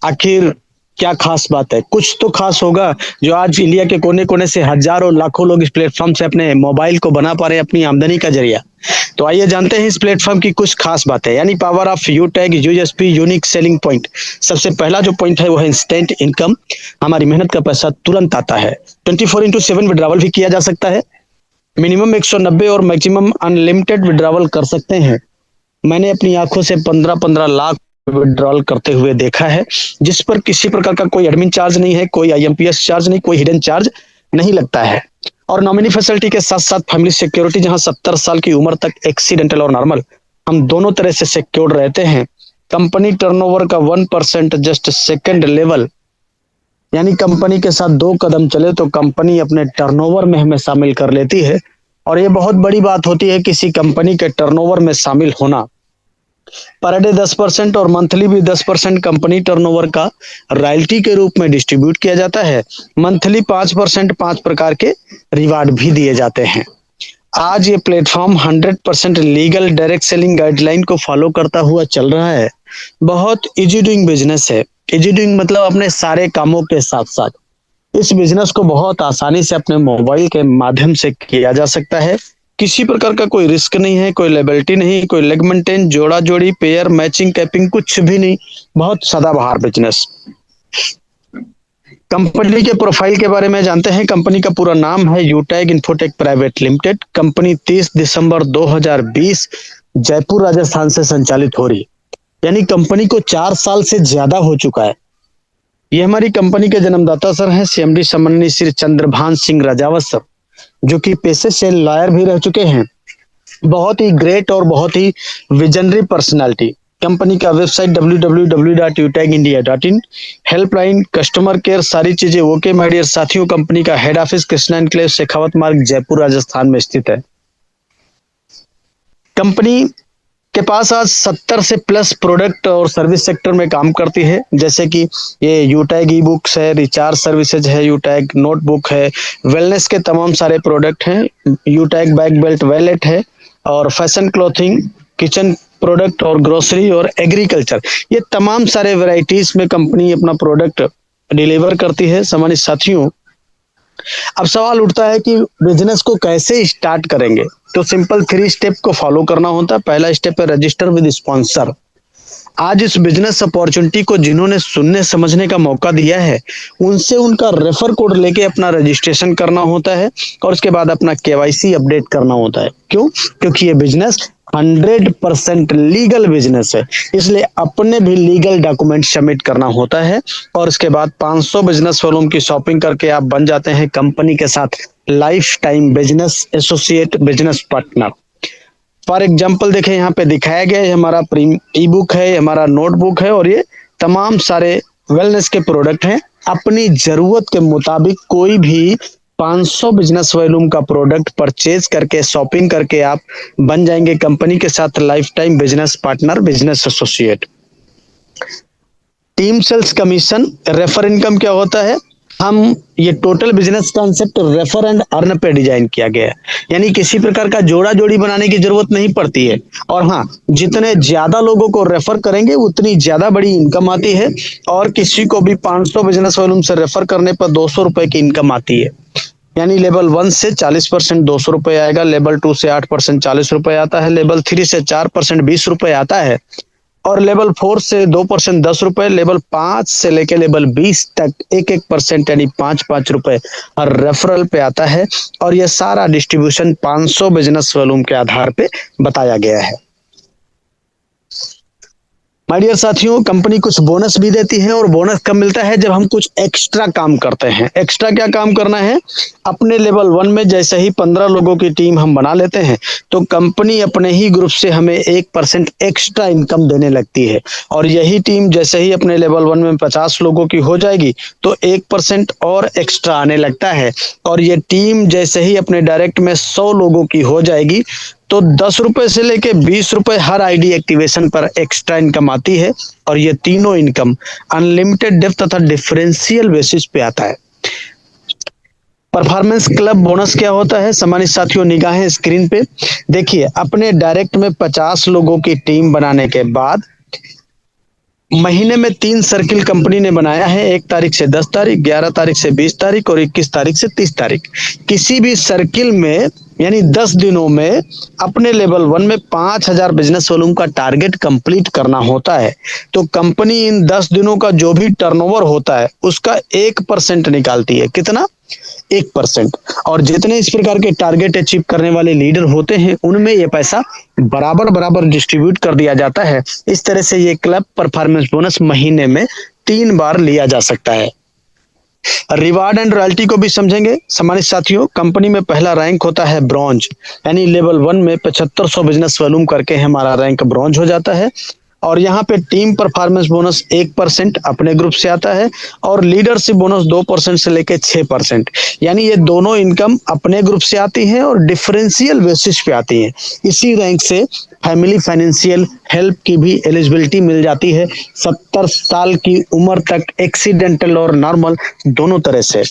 आखिर क्या खास बात है? कुछ तो खास होगा जो आज इंडिया के कोने कोने से हजारों लाखों लोग इस प्लेटफॉर्म से अपने मोबाइल को बना पा रहे हैं अपनी आमदनी का जरिया। तो आइए जानते हैं इस प्लेटफॉर्म की कुछ खास बातें, यानी power of you tag USP unique selling point. सबसे पहला जो पॉइंट है वो है इंस्टेंट इनकम। हमारी मेहनत का पैसा तुरंत आता है। 24x7 विड्रावल भी किया जा सकता है। मिनिमम 190 और मैक्सिमम अनलिमिटेड विड्रावल कर सकते हैं। मैंने अपनी आंखों से 15-15 लाख विड्रॉल करते हुए देखा है, जिस पर किसी प्रकार का कोई एडमिन चार्ज नहीं है, कोई आईएमपीएस चार्ज नहीं, कोई हिडन चार्ज नहीं लगता है। और नॉमिनी फैसिलिटी के साथ साथ फैमिली सिक्योरिटी, जहां 70 साल की उम्र तक एक्सीडेंटल और नॉर्मल हम दोनों तरह से सिक्योर्ड रहते हैं। कंपनी टर्नओवर का 1% जस्ट सेकंड लेवल, यानी कंपनी के साथ 2 कदम चले तो कंपनी अपने टर्नओवर में हमें शामिल कर लेती है। और ये बहुत बड़ी बात होती है किसी कंपनी के टर्नओवर में शामिल होना। पर डे 10% और मंथली भी 10% कंपनी टर्नओवर का रॉयल्टी के रूप में डिस्ट्रीब्यूट किया जाता है। मंथली 5% 5 प्रकार के रिवार्ड भी दिए जाते हैं। आज ये platform 100% legal direct selling guideline को फॉलो करता हुआ चल रहा है। बहुत इजी डूइंग बिजनेस है। इजी डूइंग मतलब अपने सारे कामों के साथ साथ इस बिजनेस को बहुत आसानी से अपने मोबाइल के माध्यम से किया जा सकता है। किसी प्रकार का कोई रिस्क नहीं है, कोई लायबिलिटी नहीं, कोई लेग मेंटेन, जोड़ा जोड़ी, पेयर मैचिंग, कैपिंग, कुछ भी नहीं। बहुत सदाबहार बिजनेस। कंपनी के प्रोफाइल के बारे में जानते हैं। कंपनी का पूरा नाम है यूटैग इन्फोटेक प्राइवेट लिमिटेड। कंपनी 30 दिसंबर 2020 जयपुर राजस्थान से संचालित हो रही, यानी कंपनी को 4 साल से ज्यादा हो चुका है। ये हमारी कंपनी के जन्मदाता सर हैं सीएमडी सम्माननीय श्री चंद्रभान सिंह राजावत सर, जो कि पेशे से लॉयर भी रह चुके हैं। बहुत ही ग्रेट और बहुत ही विजनरी पर्सनालिटी। कंपनी का website www.utagindia.in, helpline, customer care, सारी चीजें ओके माय डियर साथियों। कंपनी का head office Krishna enclave, Shekhawat मार्ग, जयपुर राजस्थान में स्थित है। कंपनी के पास आज 70 से प्लस प्रोडक्ट और सर्विस सेक्टर में काम करती है, जैसे कि ये यूटैग ई बुक्स है, रिचार्ज सर्विसेज है, यूटैग नोटबुक है, वेलनेस के तमाम सारे प्रोडक्ट हैं, यूटैग बैग बेल्ट वैलेट है, और फैशन क्लॉथिंग, किचन प्रोडक्ट और ग्रोसरी और एग्रीकल्चर, ये तमाम सारे वैरायटीज में कंपनी अपना प्रोडक्ट डिलीवर करती है। सम्मानित साथियों, अब सवाल उठता है कि बिजनेस को कैसे स्टार्ट करेंगे। तो सिंपल 3 स्टेप को फॉलो करना होता है। पहला स्टेप है रजिस्टर विद स्पॉन्सर। आज इस बिजनेस अपॉर्चुनिटी को जिन्होंने सुनने समझने का मौका दिया है, उनसे उनका रेफर कोड लेके अपना रजिस्ट्रेशन करना होता है और उसके बाद अपना केवाईसी अपडेट करना होता है। क्यों? क्योंकि ये बिजनेस 100% लीगल बिजनेस है, इसलिए अपने भी लीगल डॉक्यूमेंट सबमिट करना होता है। और उसके बाद 500 बिजनेस वॉल्यूम की शॉपिंग करके आप बन जाते हैं कंपनी के साथ life time business associate, business partner. For example देखें, यहाँ पे दिखाया गया है हमारा ई बुक है, हमारा नोटबुक है, और ये तमाम सारे वेलनेस के प्रोडक्ट हैं। अपनी जरूरत के मुताबिक कोई भी 500 बिजनेस वॉल्यूम का प्रोडक्ट परचेज करके, शॉपिंग करके आप बन जाएंगे कंपनी के साथ life time business partner, business associate. Team sales commission, refer income क्या होता है? हम ये total business concept refer and earn पे डिजाइन किया गया है, यानी किसी प्रकार का जोड़ा जोड़ी बनाने की जरूरत नहीं पड़ती है। और हाँ, जितने ज्यादा लोगों को रेफर करेंगे उतनी ज्यादा बड़ी इनकम आती है। और किसी को भी 500 बिजनेस वॉल्यूम से रेफर करने पर 200 रुपए की इनकम आती है, यानी लेवल 1 से 40% 200 रुपए आएगा, लेवल 2 से 8% 40 रुपए आता है, लेवल 3 से 4% 20 रुपए आता है, और लेवल 4 से 2% 10 रुपए, लेवल 5 से लेके लेवल 20 तक 1-1% यानी 5-5 रुपए हर रेफरल पे आता है। और यह सारा डिस्ट्रीब्यूशन 500 बिजनेस वॉल्यूम के आधार पे बताया गया है। माय डियर साथियों, कंपनी कुछ बोनस भी देती है, और बोनस कब मिलता है? जब हम कुछ एक्स्ट्रा काम करते हैं। एक्स्ट्रा क्या काम करना है? अपने लेवल 1 में जैसे ही 15 लोगों की टीम हम बना लेते हैं तो कंपनी अपने ही ग्रुप से हमें 1% एक्स्ट्रा इनकम देने लगती है। और यही टीम जैसे ही अपने लेवल 1 में 50 लोगों की हो जाएगी तो 1% और एक्स्ट्रा आने लगता है। और ये टीम जैसे ही अपने डायरेक्ट में 100 लोगों की हो जाएगी तो 10 रुपए से लेके 20 रुपए हर आईडी एक्टिवेशन पर एक्स्ट्रा इनकम आती है। और ये तीनों इनकम अनलिमिटेड डेप्थ तथा डिफरेंशियल बेसिस पे आता है। परफॉर्मेंस क्लब बोनस क्या होता है? सम्मानित साथियों, निगाहें स्क्रीन पे देखिए। अपने डायरेक्ट में 50 लोगों की टीम बनाने के बाद महीने में 3 सर्किल कंपनी ने बनाया है, 1 तारीख से 10 तारीख, 11 तारीख से 20 तारीख और 21 तारीख से 30 तारीख। किसी भी सर्किल में यानी 10 दिनों में अपने लेवल 1 में 5,000 बिजनेस वॉल्यूम का टारगेट कंप्लीट करना होता है। तो कंपनी इन 10 दिनों का जो भी टर्नओवर होता है उसका 1% निकालती है। कितना? 1%। और जितने इस प्रकार के टारगेट अचीव करने वाले लीडर होते हैं उनमें ये पैसा बराबर बराबर डिस्ट्रीब्यूट कर दिया जाता है। इस तरह से ये क्लब परफॉर्मेंस बोनस महीने में 3 बार लिया जा सकता है। रिवार्ड एंड रॉयल्टी को भी समझेंगे। सम्मानित साथियों, कंपनी में पहला रैंक होता है ब्रॉन्ज, यानी लेवल 1 में 7500 बिजनेस वॉल्यूम करके हमारा रैंक ब्रॉन्ज हो जाता है। और यहाँ पे टीम परफॉर्मेंस बोनस 1% अपने ग्रुप से आता है और लीडरशिप बोनस 2% से लेके 6%, यानी ये दोनों इनकम अपने ग्रुप से आती है और डिफरेंशियल बेसिस पे आती है। इसी रैंक से फैमिली फाइनेंशियल हेल्प की भी एलिजिबिलिटी मिल जाती है 70 साल की उम्र तक, एक्सीडेंटल और नॉर्मल दोनों तरह से।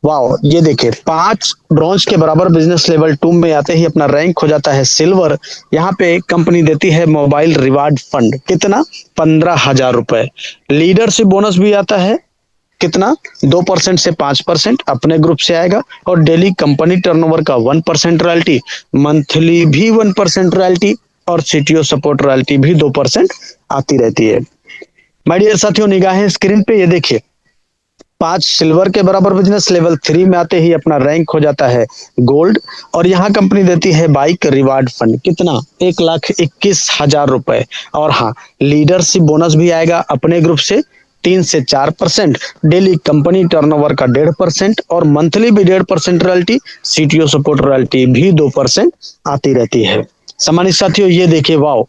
वाह, ये देखिए 5 ब्रॉन्ज के बराबर बिजनेस लेवल 2 में आते ही अपना रैंक हो जाता है सिल्वर। यहाँ पे कंपनी देती है मोबाइल रिवार्ड फंड, कितना? 15,000 रुपए। लीडरशिप बोनस भी आता है, कितना? 2% से 5% अपने ग्रुप से आएगा और डेली कंपनी टर्नओवर का 1% रॉयल्टी, मंथली भी 1% रॉयल्टी और सीटीओ सपोर्ट रॉयल्टी भी 2% आती रहती है। माय डियर साथियों, निगाहें स्क्रीन पे, ये देखिए 5 सिल्वर के बराबर बिजनेस लेवल 3 में आते ही अपना रैंक हो जाता है गोल्ड। और यहाँ कंपनी देती है बाइक रिवार्ड फंड, कितना? 1,21,000 रुपए। और हाँ, लीडरशिप बोनस भी आएगा अपने ग्रुप से 3 से 4%, डेली कंपनी टर्नओवर का 1.5% और मंथली भी 1.5% रॉयल्टी, सीटीओ सपोर्ट रॉयल्टी भी 2% आती रहती है। सम्मानित साथियों, ये देखिए, वाओ,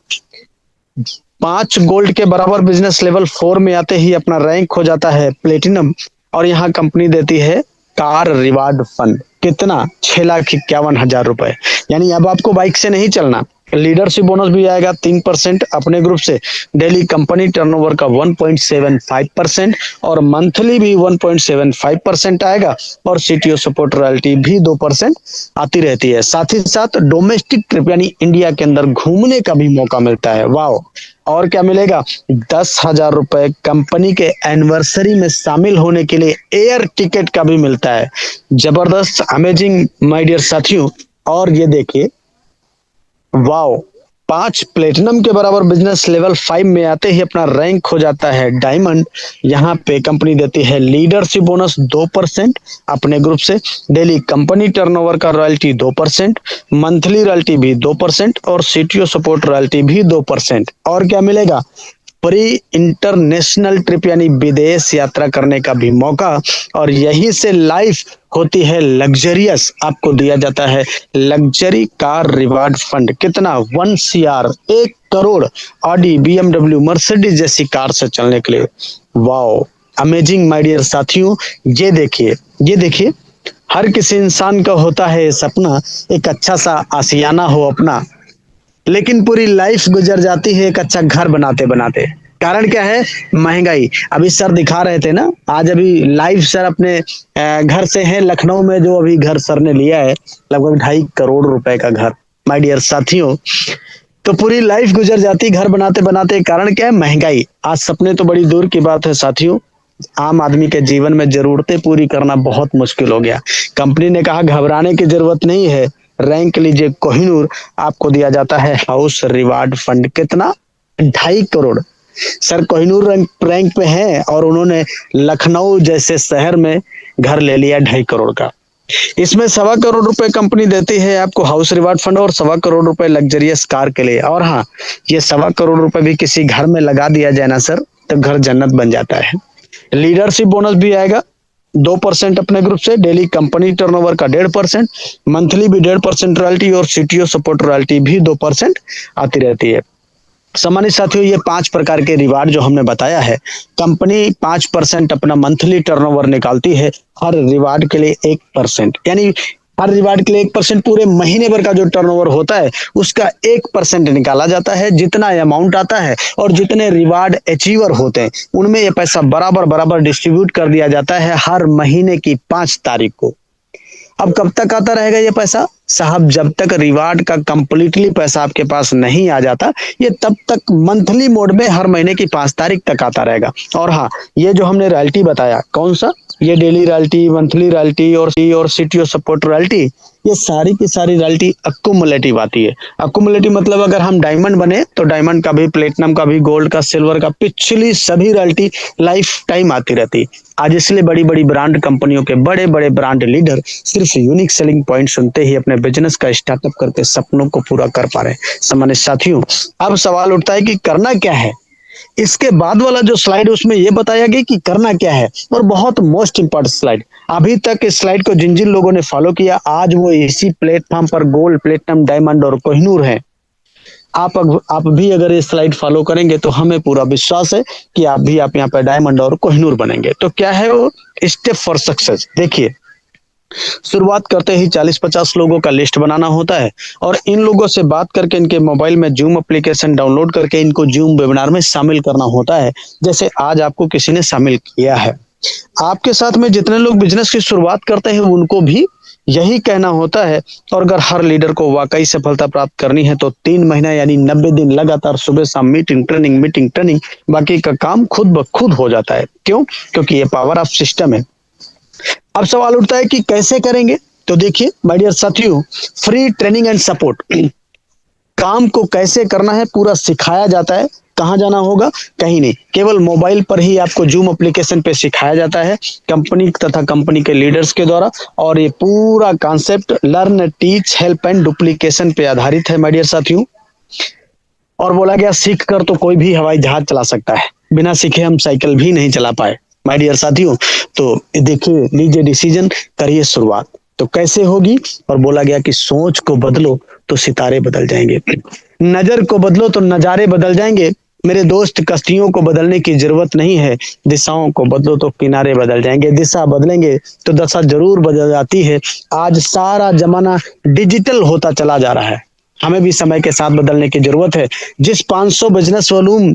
5 गोल्ड के बराबर बिजनेस लेवल 4 में आते ही अपना रैंक हो जाता है प्लेटिनम। और यहाँ कंपनी देती है कार रिवार्ड फंड, कितना? 6,51,000 रुपए। यानी अब आपको बाइक से नहीं चलना, लीडरशिप बोनस भी आएगा 3% अपने ग्रुप से, डेली कंपनी टर्नओवर का 1.75% और मंथली भी 1.75% आएगा और सीटीओ सपोर्ट रॉयल्टी भी 2% आती रहती है। साथ ही साथ डोमेस्टिक ट्रिप यानी इंडिया के अंदर घूमने का भी मौका मिलता है। वाह, और क्या मिलेगा? 10,000 रुपए कंपनी के एनिवर्सरी में शामिल होने के लिए एयर टिकट का भी मिलता है। जबरदस्त, अमेजिंग माय डियर साथियों। और ये देखिए, वाओ, 5 प्लेटिनम के बराबर बिजनेस लेवल 5 में आते ही अपना रैंक हो जाता है डायमंड। यहाँ पे कंपनी देती है लीडरशिप बोनस 2% अपने ग्रुप से, डेली कंपनी टर्नओवर का रॉयल्टी 2%, मंथली रॉयल्टी भी 2% और सीटीओ सपोर्ट रॉयल्टी भी 2%। और क्या मिलेगा? प्री इंटरनेशनल ट्रिप यानी विदेश यात्रा करने का भी मौका। और यहीं से लाइफ होती है लग्जरियस, आपको दिया जाता है लग्जरी कार रिवार्ड फंड, कितना? 1 CR, 1 crore Audi, BMW, Mercedes जैसी कार से चलने के लिए। वाओ, अमेजिंग माय डियर साथियों। ये देखिए, ये देखिए, हर किसी इंसान का होता है सपना एक अच्छा सा आशियाना हो अपना, लेकिन पूरी लाइफ गुजर जाती है एक अच्छा घर बनाते बनाते। कारण क्या है? महंगाई। अभी सर दिखा रहे थे ना, आज अभी लाइव सर अपने घर से है लखनऊ में, जो अभी घर सर ने लिया है लगभग 2.5 करोड़ रुपए का घर। माय डियर साथियों, तो पूरी लाइफ गुजर जाती घर बनाते बनाते। कारण क्या है? महंगाई। आज सपने तो बड़ी दूर की बात है साथियों, आम आदमी के जीवन में जरूरतें पूरी करना बहुत मुश्किल हो गया। कंपनी ने कहा घबराने की जरूरत नहीं है, रैंक लीजिए कोहिनूर, आपको दिया जाता है हाउस रिवार्ड फंड, कितना? 2.5 करोड़। सर कोहिनूर रैंक पे हैं और उन्होंने लखनऊ जैसे शहर में घर ले लिया 2.5 करोड़ का। इसमें 1.25 करोड़ रुपए कंपनी देती है आपको हाउस रिवार्ड फंड और 1.25 करोड़ रुपए लग्जरियस कार के लिए। और हाँ, ये 1.25 करोड़ रुपए भी किसी घर में लगा दिया जाए ना सर, तो घर जन्नत बन जाता है। लीडरशिप बोनस भी आएगा 2% अपने ग्रुप से, डेली कंपनी टर्नओवर का 1.5%, मंथली भी 1.5% रॉयल्टी और सीटीओ सपोर्ट रॉयल्टी भी 2% आती रहती है। सम्मानित साथियों, ये 5 प्रकार के रिवार्ड जो हमने बताया है, कंपनी 5% अपना मंथली टर्नओवर निकालती है, हर रिवार्ड के लिए 1%, यानी हर रिवार्ड के लिए 1%, पूरे महीने भर का जो टर्नओवर होता है उसका 1% निकाला जाता है। जितना अमाउंट आता है और जितने रिवार्ड अचीवर होते हैं उनमें यह पैसा बराबर बराबर डिस्ट्रीब्यूट कर दिया जाता है हर महीने की 5 तारीख को। अब कब तक आता रहेगा ये पैसा साहब? जब तक रिवार्ड का कंप्लीटली पैसा आपके पास नहीं आ जाता, ये तब तक मंथली मोड में हर महीने की 5 तारीख तक आता रहेगा। और हाँ, ये जो हमने रॉयल्टी बताया, कौन सा, ये डेली रॉयल्टी, मंथली रॉयल्टी और सीटीओ सपोर्ट रॉयल्टी, ये सारी की सारी रॉयल्टी अक्यूमुलेटिव आती है। अक्यूमुलेटिव मतलब अगर हम डायमंड बने तो डायमंड का भी, प्लेटिनम का भी, गोल्ड का, सिल्वर का, पिछली सभी रॉयल्टी लाइफ टाइम आती रहती। आज इसलिए बड़ी बड़ी ब्रांड कंपनियों के बड़े बड़े ब्रांड लीडर सिर्फ यूनिक सेलिंग पॉइंट सुनते ही अपने बिजनेस का स्टार्टअप करके सपनों को पूरा कर पा रहे हैं। सम्मानित साथियों, अब सवाल उठता है कि करना क्या है। इसके बाद वाला जो स्लाइड है उसमें यह बताया गया कि करना क्या है, और बहुत मोस्ट इंपॉर्टेंट स्लाइड। अभी तक इस स्लाइड को जिन जिन लोगों ने फॉलो किया, आज वो इसी प्लेटफॉर्म पर गोल्ड, प्लेटिनम, डायमंड और कोहिनूर है। आप भी अगर ये स्लाइड फॉलो करेंगे तो हमें पूरा विश्वास है कि आप यहाँ पे डायमंड और कोहिनूर बनेंगे। तो क्या है वो स्टेप फॉर सक्सेस? देखिए, शुरुआत करते ही 40-50 लोगों का लिस्ट बनाना होता है, और इन लोगों से बात करके इनके मोबाइल में जूम एप्लीकेशन डाउनलोड करके इनको जूम वेबिनार में शामिल करना होता है, जैसे आज आपको किसी ने शामिल किया है। आपके साथ में जितने लोग बिजनेस की शुरुआत करते हैं उनको भी यही कहना होता है। और अगर हर लीडर को वाकई सफलता प्राप्त करनी है तो 3 महीना यानी 90 दिन लगातार सुबह शाम मीटिंग ट्रेनिंग, बाकी का काम खुद ब खुद हो जाता है। क्यों? क्योंकि ये पावर ऑफ सिस्टम है। अब सवाल उठता है कि कैसे करेंगे? तो देखिए माय डियर साथियों, फ्री ट्रेनिंग एंड सपोर्ट, काम को कैसे करना है पूरा सिखाया जाता है। कहाँ जाना होगा? कहीं नहीं, केवल मोबाइल पर ही आपको जूम एप्लीकेशन पे सिखाया जाता है कंपनी तथा कंपनी के लीडर्स के द्वारा। और ये पूरा concept learn, teach, help and duplication पे आधारित है माय डियर साथियों। और बोला गया सीख कर तो कोई भी हवाई जहाज चला सकता है, बिना सीखे हम साइकिल भी नहीं चला पाए माय डियर साथियों। तो देखिए, लीजिए डिसीजन, करिए शुरुआत। तो कैसे होगी? और बोला गया कि सोच को बदलो तो सितारे बदल जाएंगे, नजर को बदलो तो नजारे बदल जाएंगे। मेरे दोस्त, कश्तियों को बदलने की जरूरत नहीं है, दिशाओं को बदलो तो किनारे बदल जाएंगे। दिशा बदलेंगे तो दशा जरूर बदल जाती है। आज सारा जमाना डिजिटल होता चला जा रहा है, हमें भी समय के साथ बदलने की जरूरत है। जिस 500 बिजनेस वॉल्यूम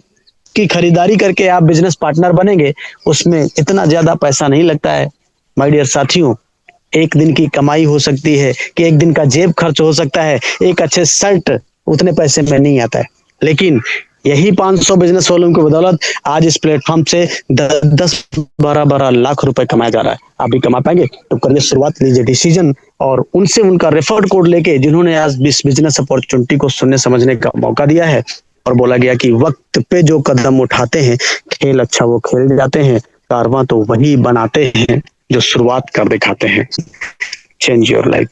की खरीदारी करके आप बिजनेस पार्टनर बनेंगे, उसमें इतना ज्यादा पैसा नहीं लगता है माय डियर साथियों। एक दिन की कमाई हो सकती है कि एक दिन का जेब खर्च हो सकता है, एक अच्छे शर्ट उतने पैसे में नहीं आता है। लेकिन यही 500 बिजनेस वॉल्यूम की बदौलत आज इस प्लेटफॉर्म से 10-12 लाख रुपए कमाया जा रहा है। आप भी कमा पाएंगे? तो करिए शुरुआत, लीजिए डिसीजन, और उनसे उनका रेफर्ड कोड लेके जिन्होंने आज बिजनेस अपॉर्चुनिटी को सुनने समझने का मौका दिया है। और बोला गया कि वक्त पे जो कदम उठाते हैं, खेल अच्छा वो खेल जाते हैं, कारवां तो वही बनाते हैं जो शुरुआत कर दिखाते हैं। Change your life.